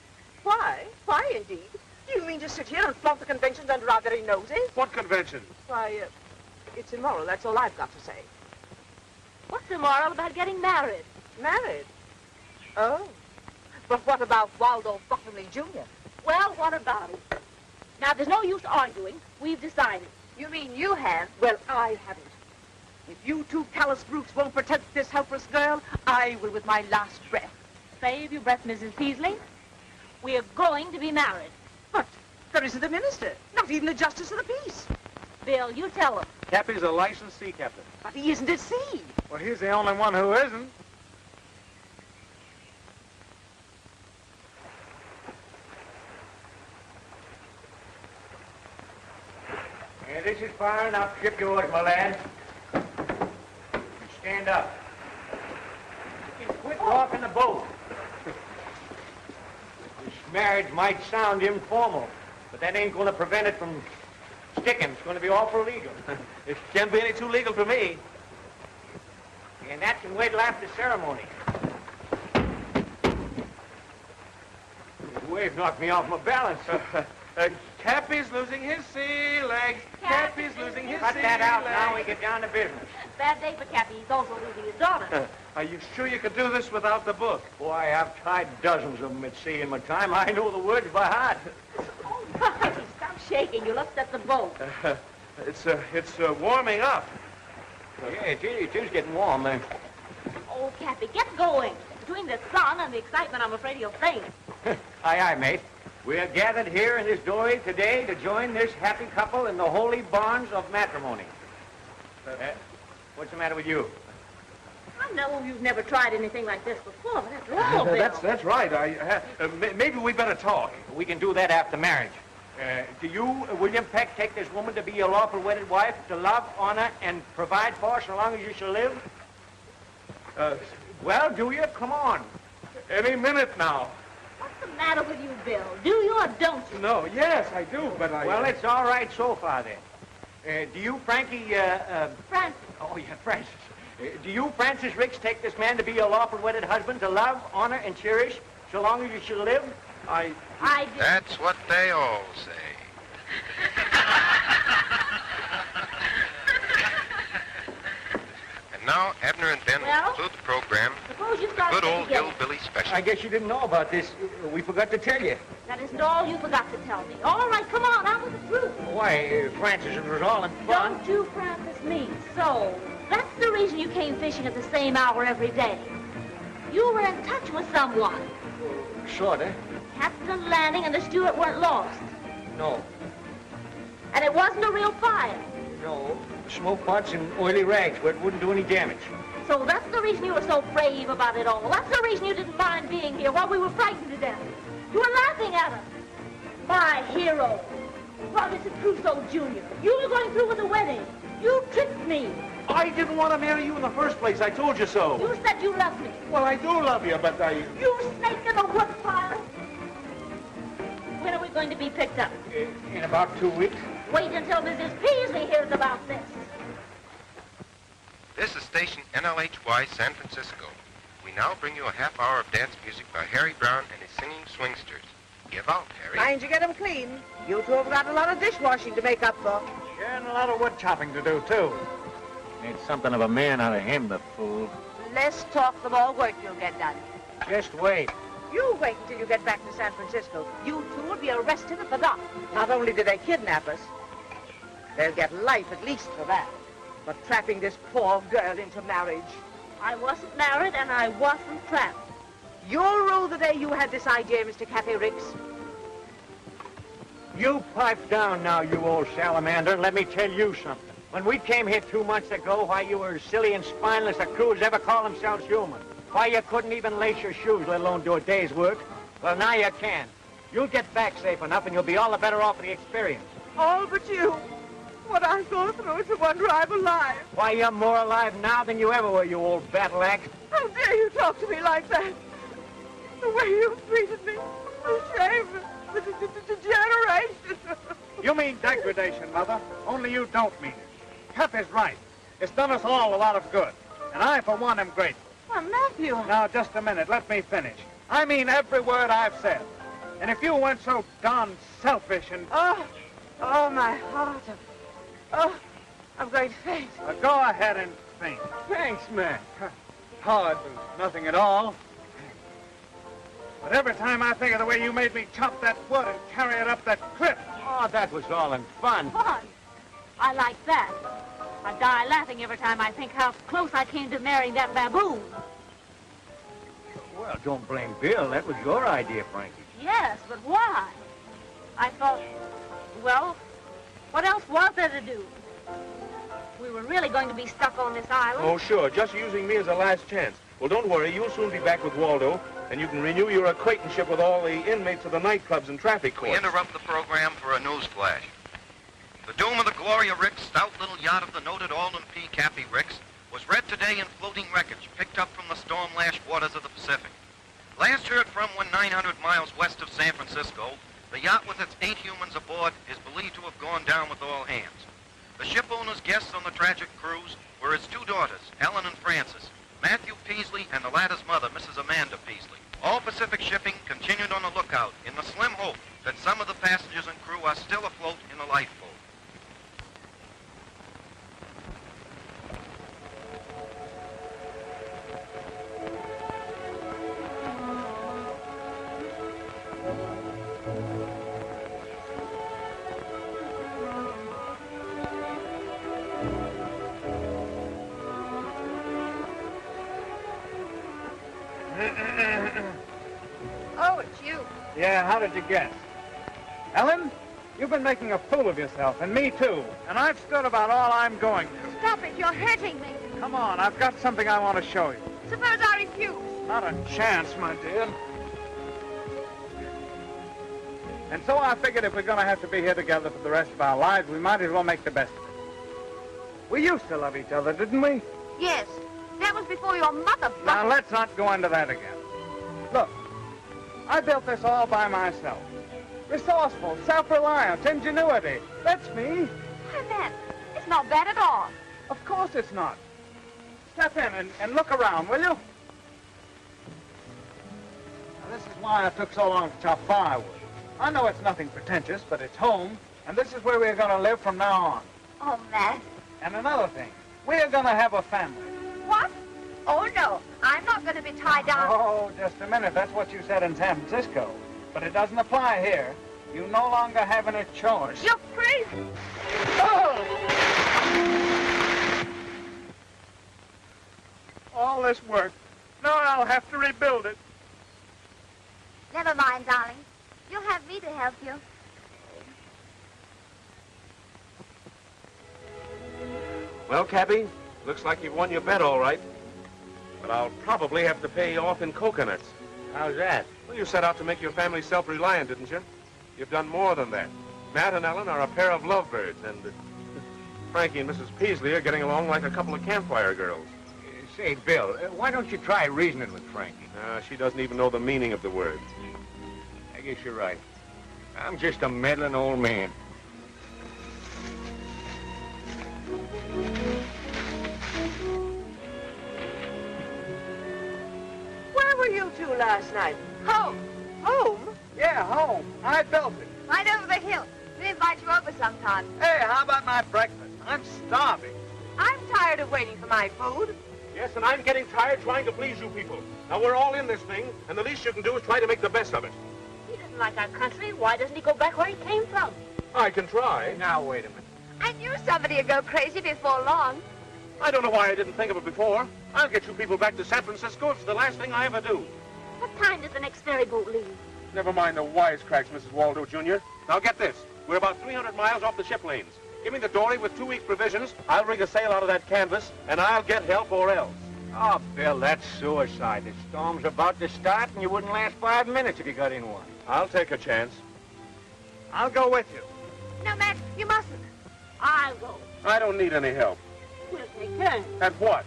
S5: Why? Why, indeed? Do you mean to sit here and flaunt the conventions under our very noses?
S1: What convention?
S5: Why, it's immoral. That's all I've got to say.
S4: What's immoral about getting married?
S5: Married? Oh. But what about Waldo Buckingham Jr.?
S4: Well, what about it? Now, there's no use arguing. We've decided.
S5: You mean you have? Well, I haven't. If you two callous brutes won't protect this helpless girl, I will with my last breath.
S4: Save your breath, Mrs. Peasley. We are going to be married.
S5: But there isn't a minister, not even a justice of the peace.
S4: Bill, you tell him.
S1: Cappy's a licensed sea captain.
S5: But he isn't at sea.
S8: Well, he's the only one who isn't.
S2: Yeah, this is far enough. Ship yours, my lad. Stand up. And quit rocking the boat. This marriage might sound informal, but that ain't going to prevent it from sticking. It's going to be awful legal.
S1: It can't be any too legal for me.
S2: And that can wait till after ceremony. The wave knocked me off my balance.
S1: Cappy's losing his sea legs. Cappy's losing his
S2: Cut
S1: sea
S2: that out
S1: legs.
S2: now. We get down to business.
S4: Bad day for Cappy. He's also losing his daughter.
S1: Are you sure you could do this without the book?
S2: Boy, I've tried dozens of them at sea in my time. I know the words by heart.
S4: Oh, my. Stop shaking. You'll upset the boat.
S1: It's warming up.
S2: Yeah, it is getting warm there.
S4: Oh, Cappy, get going. Between the sun and the excitement, I'm afraid he'll faint.
S2: Aye, aye, mate. We are gathered here in this doorway today to join this happy couple in the holy bonds of matrimony. What's the matter with you?
S4: I know you've never tried anything like this before, but after all, Bill.
S1: That's right. Maybe we better talk.
S2: We can do that after marriage. Do you, William Peck, take this woman to be your lawful wedded wife, to love, honor, and provide for so long as you shall live? Well, do you? Come on.
S1: Any minute now.
S4: What's the matter with you, Bill? Do you or don't you?
S1: No, yes, I do, but I...
S2: Well, it's all right so far, then. Do you, Frankie,
S4: Francis.
S2: Oh, yeah, Francis. Do you, Francis Ricks, take this man to be your lawful wedded husband, to love, honor, and cherish so long as you shall live?
S4: I do.
S11: That's what they all say. And now, Abner and Ben will conclude the program.
S4: Suppose you start
S11: Good old
S4: together.
S11: hillbilly special.
S2: I guess you didn't know about this. We forgot to tell you.
S4: That isn't all you forgot to tell me. All right, come on, out with the truth.
S2: Why, Francis, it was all in fun.
S4: Don't you, Francis, me. So, that's the reason you came fishing at the same hour every day. You were in touch with someone.
S2: Sorta.
S4: Captain Lanning and the steward weren't lost.
S2: No.
S4: And it wasn't a real fire.
S2: No. Smoke pots and oily rags, but it wouldn't do any damage.
S4: So that's the reason you were so brave about it all. That's the reason you didn't mind being here while we were frightened to death. You were laughing at us. My hero. Robinson Crusoe Jr. You were going through with the wedding. You tricked me.
S1: I didn't want to marry you in the first place. I told you so.
S4: You said you loved me.
S1: Well, I do love you, but I...
S4: You snake in the woodpile. When are we going to be picked up?
S2: In about 2 weeks.
S4: Wait until Mrs. Peasley hears about this.
S10: This is station NLHY San Francisco. We now bring you a half hour of dance music by Harry Brown and his singing swingsters. Give out, Harry.
S5: Mind you get them clean. You two have got a lot of dishwashing to make up for.
S2: Sure, and a lot of wood chopping to do, too. Made something of a man out of him, the fool.
S5: Less talk, the more work you'll get done.
S2: Just wait.
S5: You wait until you get back to San Francisco. You two will be arrested at the dock. Not only did they kidnap us, they'll get life at least for that. But trapping this poor girl into marriage.
S4: I wasn't married and I wasn't trapped.
S5: You'll rue the day you had this idea, Mr. Cappy Ricks.
S2: You pipe down now, you old salamander, and let me tell you something. When we came here 2 months ago, why, you were as silly and spineless a crew as ever call themselves human. Why, you couldn't even lace your shoes, let alone do a day's work. Well, now you can. You'll get back safe enough, and you'll be all the better off for the experience.
S5: All but you. What I've gone through is a wonder I'm alive.
S2: Why, you're more alive now than you ever were, you old battle axe.
S5: How dare you talk to me like that? The way you treated me. The shame. The degeneration.
S8: You mean degradation, Mother. Only you don't mean it. Cappy's right. It's done us all a lot of good. And I, for one, am grateful.
S5: Well, Matthew.
S8: Now, just a minute. Let me finish. I mean every word I've said. And if you weren't so darn selfish and...
S5: Oh, my heart. Oh, I'm going to faint.
S8: Go ahead and faint.
S2: Thanks, man.
S8: Oh, it was nothing at all. But every time I think of the way you made me chop that wood and carry it up that cliff...
S2: Oh, that was all in fun.
S4: Fun. I like that. I die laughing every time I think how close I came to marrying that baboon.
S2: Well, don't blame Bill. That was your idea, Frankie.
S4: Yes, but why? I thought, well, what else was there to do? We were really going to be stuck on this island.
S1: Oh, sure. Just using me as a last chance. Well, don't worry. You'll soon be back with Waldo, and you can renew your acquaintanceship with all the inmates of the nightclubs and traffic courts.
S10: We interrupt the program for a news flash. The doom of the Gloria Ricks, stout little yacht of the noted Alden P. Cappy Ricks, was read today in floating wreckage picked up from the storm-lashed waters of the Pacific. Last heard from when 900 miles west of San Francisco, the yacht with its 8 humans aboard is believed to have gone down with all hands. The ship owner's guests on the tragic cruise were his 2 daughters, Ellen and Frances, Matthew Peasley, and the latter's mother, Mrs. Amanda Peasley. All Pacific shipping continued on the lookout in the slim hope that some of the passengers and crew are still afloat in the lifeboat.
S5: Oh, it's you.
S8: Yeah, how did you guess? Ellen, you've been making a fool of yourself, and me too. And I've stood about all I'm going to.
S6: Stop it, you're hurting me.
S8: Come on, I've got something I want to show you.
S6: Suppose I refuse.
S8: Not a chance, my dear. And so I figured if we're going to have to be here together for the rest of our lives, we might as well make the best of it. We used to love each other, didn't we?
S6: Yes, that was before your mother...
S8: Now, let's not go into that again. Look, I built this all by myself. Resourceful, self-reliant, ingenuity. That's me.
S6: Why, man, it's not bad at all.
S8: Of course it's not. Step in and look around, will you? Now, this is why it took so long to chop firewood. I know it's nothing pretentious, but it's home, and this is where we're going to live from now on.
S6: Oh, Matt.
S8: And another thing, we're going to have a family.
S6: What? Oh, no. I'm not going to be tied down.
S8: Oh, just a minute. That's what you said in San Francisco. But it doesn't apply here. You no longer have any choice.
S6: You're crazy.
S8: Oh! All this work. Now I'll have to rebuild it.
S6: Never mind, darling. You'll have me to help you.
S1: Well, Cappy, looks like you've won your bet all right. But I'll probably have to pay you off in coconuts.
S2: How's that?
S1: Well, you set out to make your family self-reliant, didn't you? You've done more than that. Matt and Ellen are a pair of lovebirds, and Frankie and Mrs. Peasley are getting along like a couple of campfire girls.
S2: Say, Bill, why don't you try reasoning with Frankie?
S1: She doesn't even know the meaning of the word.
S2: I guess you're right. I'm just a meddling old man.
S5: Where were you two last night?
S6: Home.
S5: Home?
S9: Yeah, home. I built it.
S6: Right over the hill. We'll invite you over sometime.
S9: Hey, how about my breakfast? I'm starving.
S5: I'm tired of waiting for my food.
S1: Yes, and I'm getting tired trying to please you people. Now, we're all in this thing, and the least you can do is try to make the best of it.
S4: He doesn't like our country. Why doesn't he go back where he came from?
S1: I can try.
S2: Now, wait a minute.
S6: I knew somebody would go crazy before long.
S1: I don't know why I didn't think of it before. I'll get you people back to San Francisco. It's the last thing I ever do.
S4: What time does the next ferry boat leave?
S1: Never mind the wisecracks, Mrs. Waldo, Jr. Now, get this. We're about 300 miles off the ship lanes. Give me the dory with 2 weeks' provisions. I'll rig a sail out of that canvas, and I'll get help or else.
S2: Oh, Bill, that's suicide. The storm's about to start, and you wouldn't last 5 minutes if you got in one.
S1: I'll take a chance.
S2: I'll go with you.
S6: No, Matt, you mustn't.
S4: I'll go.
S1: I don't need any help.
S4: We'll take turns.
S1: At what?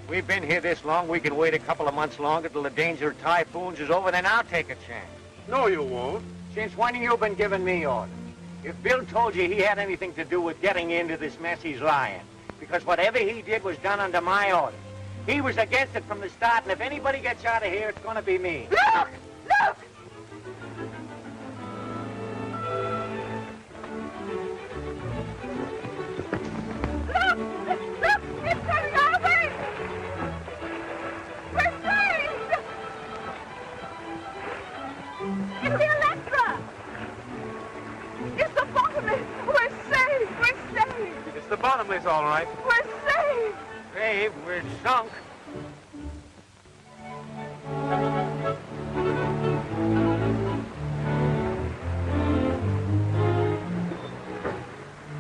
S2: We've been here this long, we can wait a couple of months longer till the danger of typhoons is over, then I'll take a chance.
S1: No, you won't.
S2: Since when have you been giving me orders? If Bill told you he had anything to do with getting into this mess, he's lying. Because whatever he did was done under my orders. He was against it from the start, and if anybody gets out of here, it's going to be me.
S6: Look! Look! Look! Look! It's coming our way! We're saved!
S4: It's the Electra!
S6: It's the bottomless! We're saved! We're saved!
S1: It's the bottomless, all right.
S6: We're saved!
S2: Dave, we're sunk.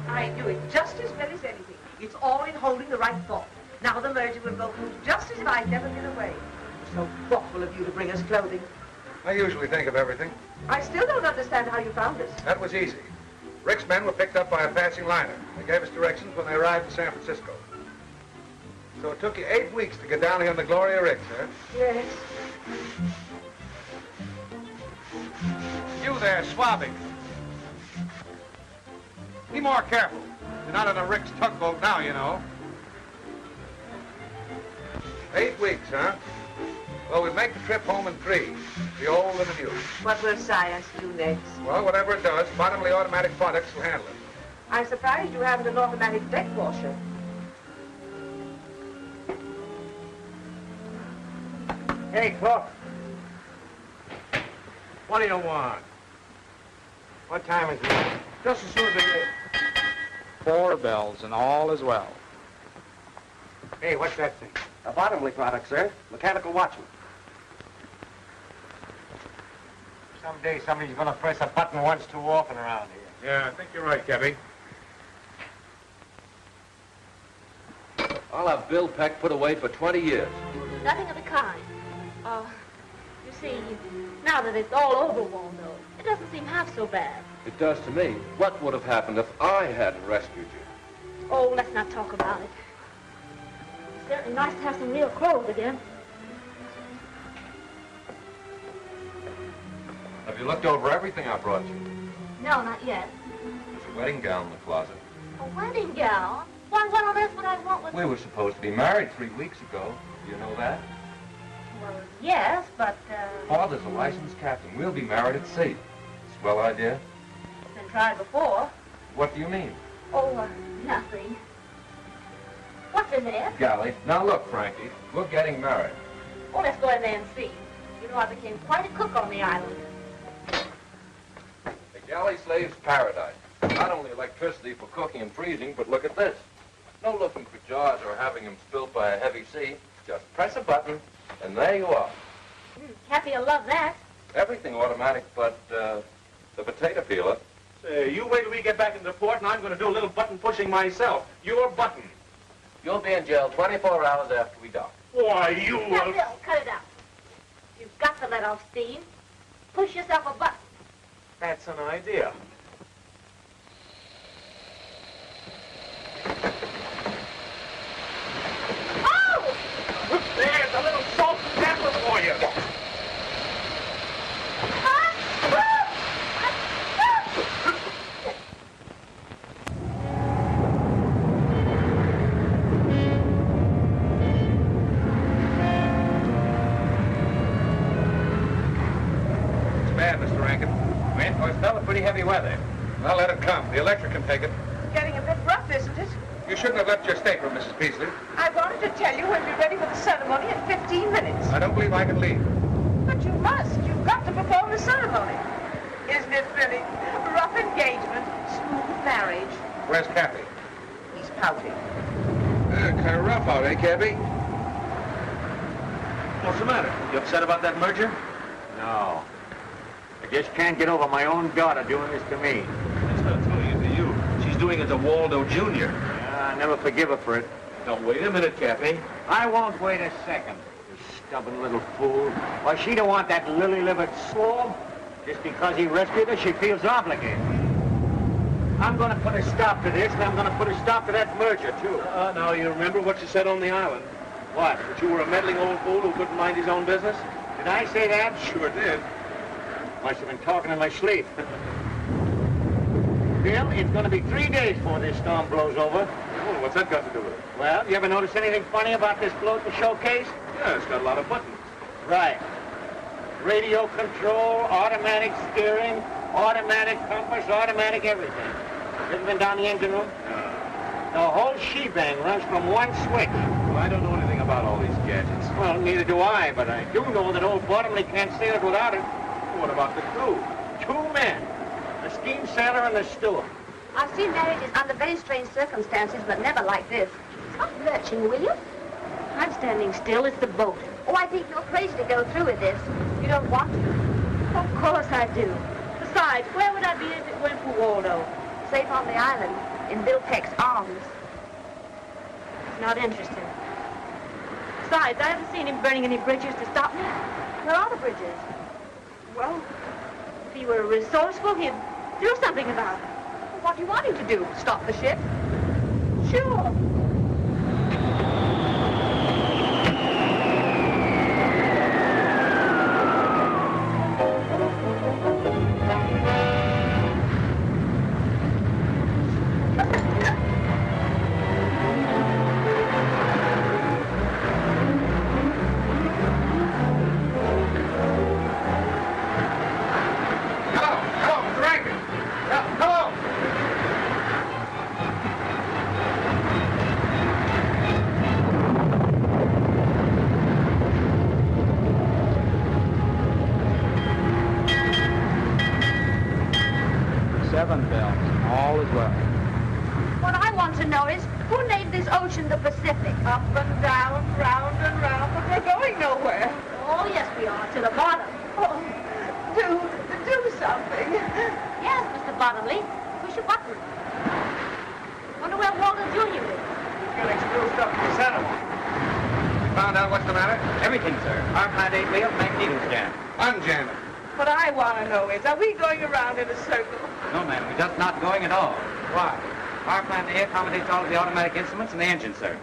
S5: I knew it just as well as anything. It's all in holding the right thought. Now the merger will go through just as if I'd never been away. It was so thoughtful of you to bring us clothing.
S3: I usually think of everything.
S5: I still don't understand how you found us.
S3: That was easy. Rick's men were picked up by a passing liner. They gave us directions when they arrived in San Francisco. So it took you 8 weeks to get down here on the Gloria Ricks, huh?
S5: Yes.
S3: You there, swabbing. Be more careful. You're not on a Rick's tugboat now, you know. 8 weeks, huh? Well, we'll make the trip home in 3. The old and the new.
S5: What will science do next?
S3: Well, whatever it does, bottomly automatic products will handle it.
S5: I'm surprised you haven't an automatic deck washer.
S2: Hey, Cook.
S1: What do you want?
S2: What time is it?
S1: Just as soon as they...
S12: 4 bells, and all is well.
S2: Hey, what's that thing?
S9: A bottomly product, sir. Mechanical watchman.
S2: Someday somebody's going to press a button once too often around here.
S1: Yeah, I think you're right, Cappy.
S7: I'll have Bill Peck put away for 20 years.
S4: Nothing of the kind. You see, now that it's all over, Waldo, it doesn't seem half so bad.
S7: It does to me. What would have happened if I hadn't rescued you?
S4: Oh, let's not talk about it. It's certainly nice to have some real clothes again.
S7: Have you looked over everything I brought you?
S4: No, not yet.
S7: There's a wedding gown in the closet.
S4: A wedding gown? Why, what on earth would I want with...
S7: We were supposed to be married 3 weeks ago. Do you know that?
S4: Well, yes, but,
S7: Father's a licensed captain. We'll be married at sea. Swell idea?
S4: It's been tried before.
S7: What do you mean?
S4: Oh, nothing. What's in there?
S7: Galley. Now look, Frankie, we're getting married.
S4: Oh, let's go in there and see. You know, I became quite a cook on the island.
S7: The galley slave's paradise. Not only electricity for cooking and freezing, but look at this. No looking for jars or having them spilled by a heavy sea. Just press a button, and there you are.
S4: Cappy will love that.
S7: Everything automatic but the potato peeler.
S1: You wait till we get back into the port, and I'm going to do a little button pushing myself. Your button.
S7: You'll be in jail 24 hours after we dock.
S1: Why, you...
S4: Now, Bill, cut it out. You've got to let off steam. Push yourself a button.
S1: That's an idea.
S4: Oh!
S1: There's a little salt and pepper for you.
S2: Pretty heavy weather.
S3: Well, let it come. The electric can take it.
S5: Getting a bit rough, isn't it?
S3: You shouldn't have left your stateroom, Mrs. Peasley.
S5: I wanted to tell you when we're ready for the ceremony in 15 minutes.
S3: I don't believe I can leave.
S5: But you must. You've got to perform the ceremony. Isn't it thrilling? Rough engagement, smooth marriage.
S3: Where's Cappy?
S5: He's pouting.
S3: Kind of rough out, eh, Cappy?
S1: What's the matter? You upset about that merger?
S2: No. I just can't get over my own daughter doing this to me.
S1: She's not doing it to you. She's doing it to Waldo Jr.
S2: I never forgive her for it.
S1: Now, wait a minute, Cappy.
S2: I won't wait a second. You stubborn little fool. Why, she don't want that lily-livered Staub. Just because he rescued her, she feels obligated. I'm going to put a stop to this, and I'm going to put a stop to that merger, too.
S1: Now, you remember what you said on the island?
S2: What?
S1: That you were a meddling old fool who couldn't mind his own business?
S2: Did I say that?
S1: Sure did.
S2: Must have been talking in my sleep. Bill, it's going to be 3 days before this storm blows over.
S1: Oh, what's that got to do with it?
S2: Well, you ever notice anything funny about this float to showcase?
S1: Yeah, it's got a lot of buttons.
S2: Right. Radio control, automatic steering, automatic compass, automatic everything. Ever been down the engine room? The whole shebang runs from one switch.
S1: Well, I don't know anything about all these gadgets.
S2: Well, neither do I, but I do know that old Bottomley can't sail it without it.
S1: What about the crew?
S2: 2 men. The steam sailor and the steward.
S6: I've seen marriages under very strange circumstances, but never like this. Stop lurching, will you?
S4: I'm standing still. It's the boat.
S6: Oh, I think you're crazy to go through with this. You don't want to.
S4: Of course I do. Besides, where would I be if it weren't for Waldo?
S6: Safe on the island, in Bill Peck's arms.
S4: It's not interesting. Besides, I haven't seen him burning any bridges to stop me. Where are the bridges? Well, if he were resourceful, he'd do something about it.
S5: What do you want him to do? Stop the ship?
S4: Sure.
S6: What I want to know is, who named this ocean the Pacific?
S5: Up and down, round and round, but we're going nowhere.
S4: Oh, yes, we are. To the bottom.
S5: Oh, do something.
S4: Yes, Mr. Bottomley. Push a button. Wonder where Waldo Jr. is.
S2: He's getting screwed up to the center.
S3: Found out what's the matter?
S2: Everything, sir. Our plant ain't wheel, magnetos jam.
S3: Unjam it.
S5: What I want to know is, are we going around in a circle?
S2: No, ma'am, we're just not going at all. Why? Our plant A accommodates all of the automatic instruments and the engine, sir.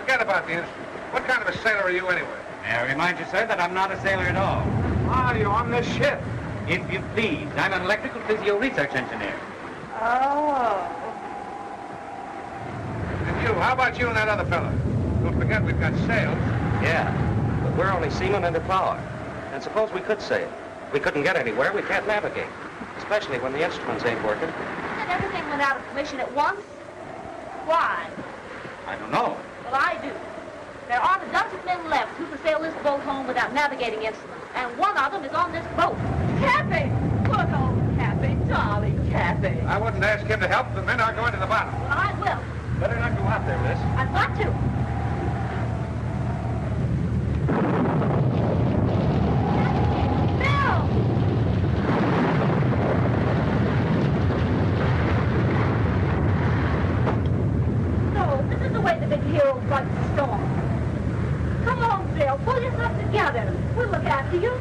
S3: Forget about the instrument. What kind of a sailor are you anyway?
S2: May I remind you, sir, that I'm not a sailor at all.
S3: Are you on this ship?
S2: If you please, I'm an electrical physio research engineer.
S5: Oh.
S3: And you, how about you and that other fella? Don't forget we've got sails.
S11: Yeah, but we're only seamen under power. And suppose we could sail. We couldn't get anywhere, we can't navigate. Especially when the instruments ain't working.
S4: And everything went out of commission at once? Why?
S2: I don't know.
S4: Well, I do. There aren't a dozen men left who can sail this boat home without navigating instruments. And one of them is on this boat.
S5: Cappy! Good old Cappy, darling Cappy.
S3: I wouldn't ask him to help. The men are going to the bottom.
S4: Well, I will.
S2: Better not go out there, miss.
S4: I've got to. Bill! look after you.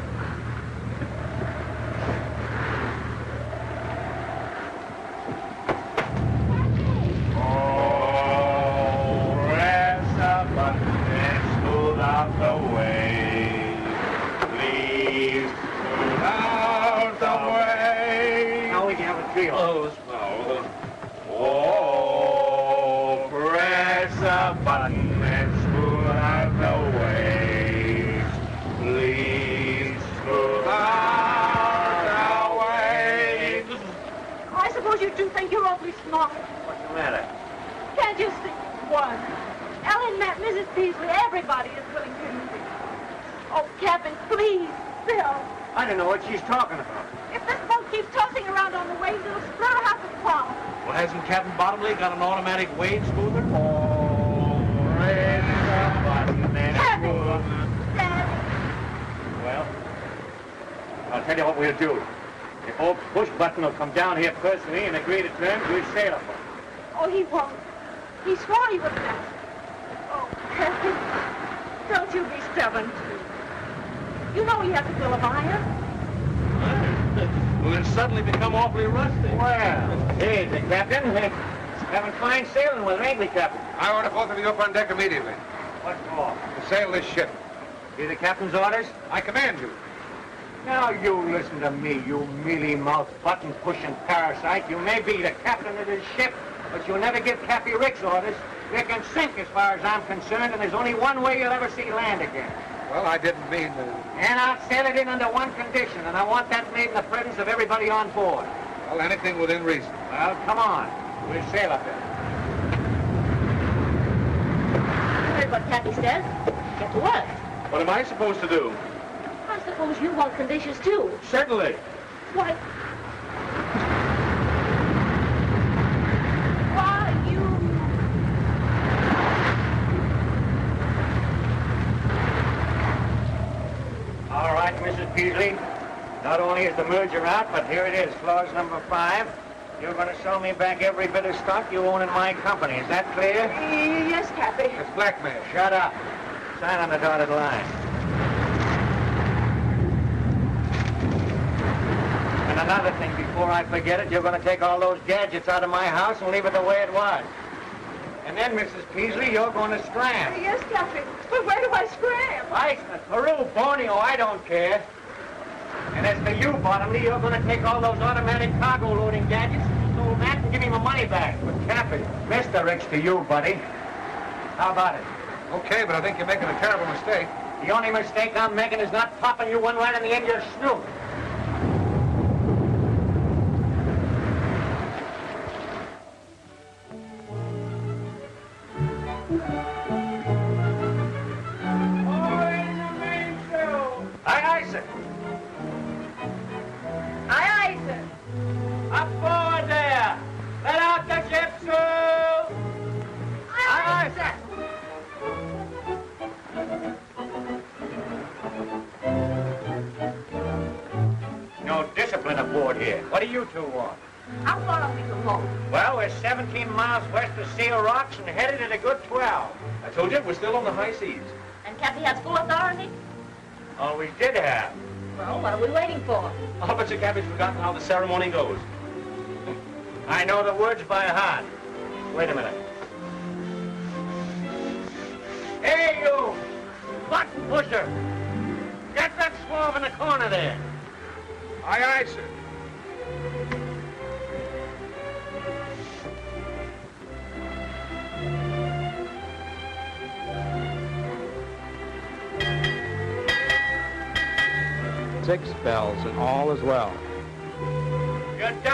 S2: Close mouth.
S1: Oh, press a button and smooth out the way. Please smooth out the way.
S4: I suppose you two think you're awfully smart.
S2: What's the matter?
S4: Can't you see? One. Ellen met Mrs. Peasley. Everybody is willing to use it. Oh, Captain, please, Bill.
S2: I don't know what she's talking about.
S4: If this boat keeps tossing around on the waves, it'll split half its prow.
S1: Well, hasn't Captain Bottomley got an automatic wave smoother?
S2: Oh, raise the button and
S4: Captain! Dad!
S2: Well, I'll tell you what we'll do. If old Push Button will come down here personally and agree to terms, we'll sail him.
S4: Oh, he won't. He swore he wouldn't ask. Oh, Captain, don't you be stubborn, too. You know he has a bill of iron.
S1: Well, it's suddenly become awfully rusty.
S2: Well, here's the Captain. Having fine sailing with her, ain't we, Captain?
S3: I order both of you up on deck immediately.
S2: What for?
S3: To sail this ship.
S2: Be the Captain's orders?
S3: I command you.
S2: Now, you listen to me, you mealy-mouthed, button-pushing parasite. You may be the captain of this ship, but you'll never give Cappy Ricks orders. You can sink as far as I'm concerned, and there's only one way you'll ever see land again.
S3: Well, I didn't mean to...
S2: And I'll sail it in under one condition, and I want that made in the presence of everybody on board.
S3: Well, anything within reason.
S2: Well, come on. We'll sail up there.
S4: You heard what Cappy said. Get to work.
S1: What am I supposed to do?
S4: I suppose you want conditions, too.
S1: Certainly.
S4: Why, you...
S2: All right, Mrs. Peasley. Not only is the merger out, but here it is, clause number 5. You're going to sell me back every bit of stock you own in my company. Is that clear?
S4: Yes, Cappy.
S3: It's blackmail.
S2: Shut up. Sign on the dotted line. And another thing, before I forget it, you're going to take all those gadgets out of my house and leave it the way it was. And then, Mrs. Peasley, you're going to scram.
S4: Yes, Cappy. But where do I scram?
S2: Peru, Borneo, I don't care. And as for you, Bottomley, you're going to take all those automatic cargo loading gadgets, sold that, and give me my money back. But Cappy, Mr. Ricks to you, buddy. How about it?
S3: Okay, but I think you're making a terrible mistake.
S2: The only mistake I'm making is not popping you one right in the end of your snoot. Aye, sir.
S4: Aye, aye, sir.
S2: Up forward there. Let out the ship, sir.
S4: Aye, sir.
S2: No discipline aboard here. What do you two want?
S4: How far are we from home?
S2: Well, we're 17 miles west of Seal Rocks and headed at a good 12.
S1: I told you, we're still on the high seas.
S4: And Cappy has full authority?
S2: Oh, we did have.
S4: Well, what are we waiting for?
S1: I'll bet you Cappy's forgotten how the ceremony goes.
S2: I know the words by heart. Wait a minute. Hey, you! Button pusher! Get that swab in the corner there.
S3: Aye, aye, sir.
S12: Six bells and all is well.
S2: You're done.